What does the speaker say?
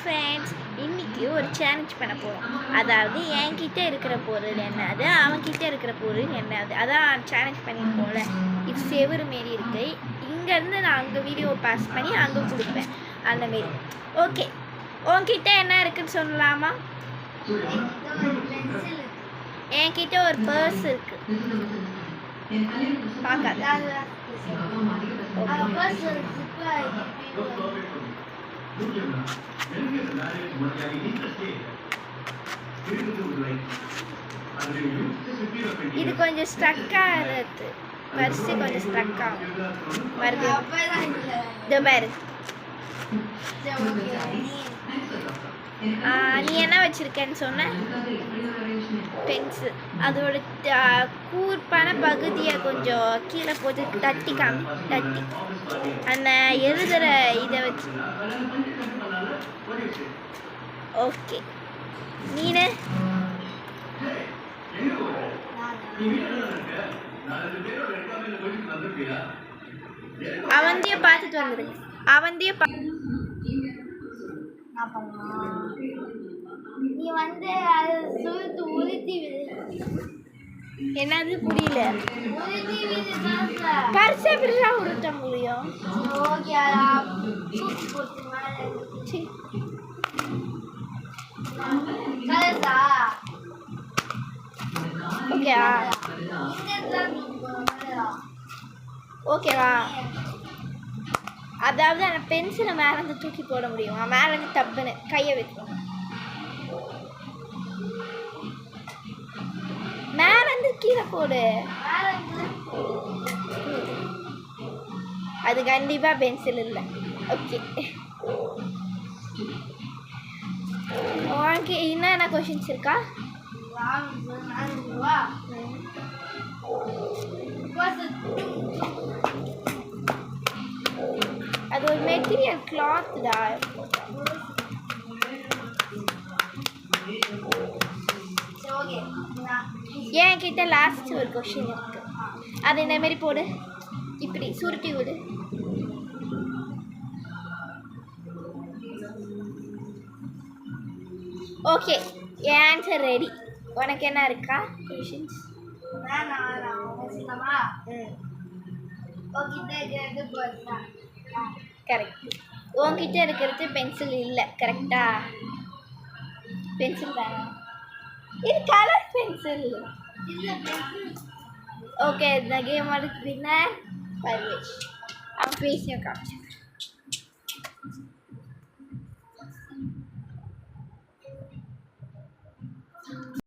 Friends, இன்றைக்கி ஒரு challenge பண்ண போகிறோம். அதாவது என்கிட்ட இருக்கிற பொருள் என்னது, அவன்கிட்ட இருக்கிற பொருள் என்னது, அதான் சேலஞ்ச் பண்ணியிருக்கோம்ல. இது செவுறு மாரி இருக்குது. இங்கேருந்து நான் அங்கே வீடியோ பாஸ் பண்ணி அங்கே கொடுப்பேன் அந்தமாரி. ஓகே, உன்கிட்ட என்ன இருக்குதுன்னு சொல்லலாமா? என்கிட்ட ஒரு பர்ஸ் இருக்கு. பார்க்காத. இது கொஞ்சம் ஸ்ட்ரக் ஆகுது. பர்ஸ் கொஞ்சம் ஸ்ட்ரக் ஆகும். மறுபடியும் இதோ பாரு. நீ என்ன வச்சிருக்கேன்னு சொன்ன? பென்சில். அதோட கூர்ப்பான பகுதியை கொஞ்சம் கீழே போட்டு தட்டி அந்த எழுதுகிற இதை வச்சு. ஓகே, நீனு அவந்திய பார்த்துட்டு வந்துடுங்க. அவந்திய நீ வந்து அது சுழுத்து உளுத்தி என்னது புரியல. பர்ஸ் எப்படிதான் உருட்ட முடியும்? ஓகேவா? அதாவது அந்த பென்சிலை மேலேருந்து தூக்கி போட முடியும். மேலேருந்து டப்புன்னு கையை வைக்கணும். மேலேருந்து கீழே போடு. அது கண்டிப்பாக பென்சில் இல்லை. ஓகே, உனக்கு இன்னும் என்ன கொஷின்ஸ் இருக்கா? அது ஒரு மெட்டீரியல் கிளாத் தான். என்கிட்ட லாஸ்ட் ஒரு கொஷின் இருக்கு. அது இந்த மாதிரி போடு. இப்படி சுருட்டி விடு. ஓகே, என் ஆன்சர் ரெடி. உனக்கு என்ன இருக்கா கொஷின்ஸ்? கரெக்ட். உன்கிட்ட இருக்கிறது பென்சில் இல்லை, கரெக்டா? பென்சில் தானே இது? Colour pencil. ஓகே, இந்த கேமோட வின்னர் பர்வேஷ். அவன் பேசியும் காமிச்சு.